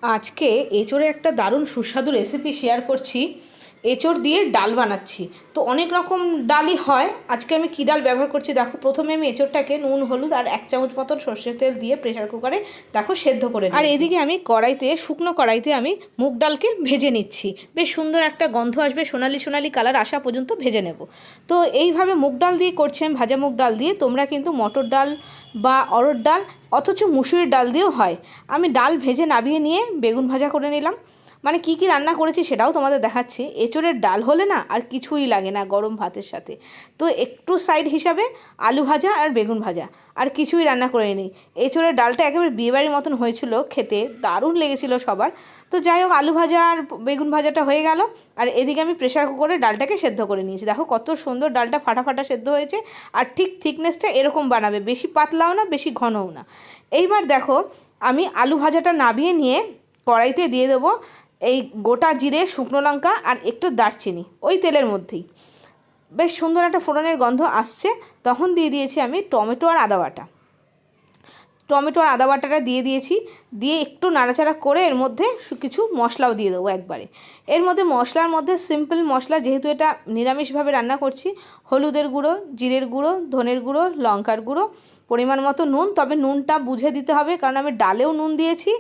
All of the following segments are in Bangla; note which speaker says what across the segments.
Speaker 1: আজকে এঁচোড়ে একটা দারুণ সুস্বাদু রেসিপি শেয়ার করছি। এঁচোড় দিয়ে ডাল বানাচ্ছি। তো অনেক রকম ডালই হয়, আজকে আমি কী ডাল ব্যবহার করছি দেখো। প্রথমে আমি এঁচোড়টাকে নুন হলুদ আর 1 চামচ মতন সর্ষের তেল দিয়ে প্রেশার কুকারে দেখো সেদ্ধ করে নিচ্ছি। আর এদিকে আমি কড়াইতে, শুকনো কড়াইতে আমি মুগ ডালকে ভেজে নিচ্ছি। বেশ সুন্দর একটা গন্ধ আসবে, সোনালি সোনালি কালার আসা পর্যন্ত ভেজে নেব। তো এইভাবে মুগ ডাল দিয়ে করছি আমি, ভাজা মুগ ডাল দিয়ে। তোমরা কিন্তু মটর ডাল বা অরহর ডাল অথচ মুসুরির ডাল দিয়েও হয়। আমি ডাল ভেজে নামিয়ে নিয়ে বেগুন ভাজা করে নিলাম। মানে কি কি রান্না করেছি সেটাও তোমাদের দেখাচ্ছি। এঁচোড়ের ডাল হলে না আর কিছুই লাগে না গরম ভাতের সাথে। তো একটু সাইড হিসাবে আলু ভাজা আর বেগুন ভাজা, আর কিছুই রান্না করে নিই। এঁচোড়ের ডালটা একেবারে বিয়েবাড়ির মতন হয়েছিল, খেতে দারুণ লেগেছিল সবার। তো যাই হোক, আলু ভাজা আর বেগুন ভাজাটা হয়ে গেল। আর এদিকে আমি প্রেশার কুকারে ডালটাকে সেদ্ধ করে নিয়েছি। দেখো কত সুন্দর ডালটা ফাটা ফাটা সেদ্ধ হয়েছে। আর ঠিক থিকনেসটা এরকম বানাবে, বেশি পাতলাও না বেশি ঘনও না। এইবার দেখো আমি আলু ভাজাটা নামিয়ে নিয়ে কড়াইতে দিয়ে দেবো এই গোটা জিরে, শুকনো লঙ্কা আর একটু দারচিনি, ওই তেলের মধ্যেই। বেশ সুন্দর একটা ফোড়নের গন্ধ আসছে, তখন দিয়ে দিয়েছি আমি টমেটো আর আদা বাটা। টমেটো আর আদা বাটাটা দিয়ে দিয়েছি, দিয়ে একটু নাড়াচাড়া করে এর মধ্যে কিছু মশলাও দিয়ে দেবো একবারে। এর মধ্যে মশলার মধ্যে সিম্পল মশলা, যেহেতু এটা নিরামিষভাবে রান্না করছি, হলুদের গুঁড়ো, জিরের গুঁড়ো, ধনের গুঁড়ো, লঙ্কার গুঁড়ো, পরিমাণ মতো নুন। তবে নুনটা বুঝে দিতে হবে, কারণ আমি ডালেও নুন দিয়েছি,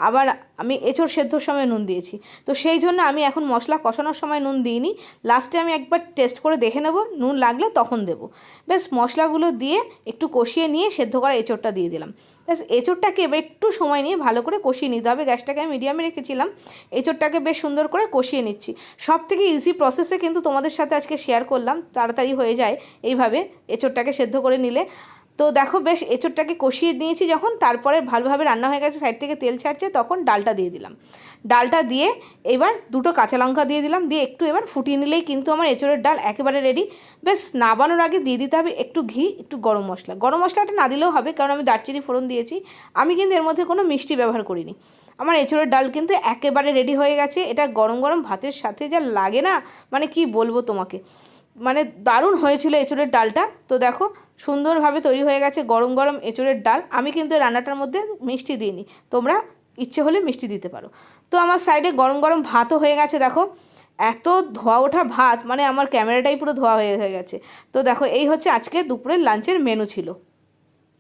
Speaker 1: আবার আমি এঁচোড় সেদ্ধর সময় নুন দিয়েছি। তো সেই জন্য আমি এখন মশলা কষানোর সময় নুন দিইনি, লাস্টে আমি একবার টেস্ট করে দেখে নেব, নুন লাগলে তখন দেব। বেশ মশলাগুলো দিয়ে একটু কষিয়ে নিয়ে সেদ্ধ করা এঁচোড়টা দিয়ে দিলাম। ব্যাস এঁচোড়টাকে এবার একটু সময় নিয়ে ভালো করে কষিয়ে নিতে হবে। গ্যাসটাকে আমি মিডিয়ামে রেখেছিলাম। এঁচোড়টাকে বেশ সুন্দর করে কষিয়ে নিচ্ছি। সব থেকে ইজি প্রসেসে কিন্তু তোমাদের সাথে আজকে শেয়ার করলাম, তাড়াতাড়ি হয়ে যায় এইভাবে এঁচোড়টাকে সেদ্ধ করে নিলে। তো দেখো বেশ এঁচোড়টাকে কষিয়ে নিয়েছি যখন, তারপরে ভালোভাবে রান্না হয়ে গেছে, সাইড থেকে তেল ছাড়ছে, তখন ডালটা দিয়ে দিলাম। ডালটা দিয়ে এবার 2টো কাঁচা লঙ্কা দিয়ে দিলাম, দিয়ে একটু এবার ফুটিয়ে নিলেই কিন্তু আমার এঁচোড়ের ডাল একেবারে রেডি। বেশ নাবানোর আগে দিয়ে দিতে হবে একটু ঘি, একটু গরম মশলা। গরম মশলাটা না দিলেও হবে, কারণ আমি দারচিনি ফোড়ন দিয়েছি। আমি কিন্তু এর মধ্যে কোনো মিষ্টি ব্যবহার করিনি। আমার এঁচোড়ের ডাল কিন্তু একেবারে রেডি হয়ে গেছে। এটা গরম গরম ভাতের সাথে যা লাগে না, মানে কি বলবো তোমাকে, মানে দারুণ হয়েছিল এঁচোড়ের ডালটা। তো দেখো সুন্দরভাবে তৈরি হয়ে গেছে গরম গরম এঁচোড়ের ডাল। আমি কিন্তু রান্নাটার মধ্যে মিষ্টি দিইনি, তোমরা ইচ্ছে হলে মিষ্টি দিতে পারো। তো আমার সাইডে গরম গরম ভাতও হয়ে গেছে। দেখো এত ধোয়া ওঠা ভাত, মানে আমার ক্যামেরাটাই পুরো ধোয়া হয়ে গেছে। তো দেখো এই হচ্ছে আজকে দুপুরের লাঞ্চের মেনু ছিল।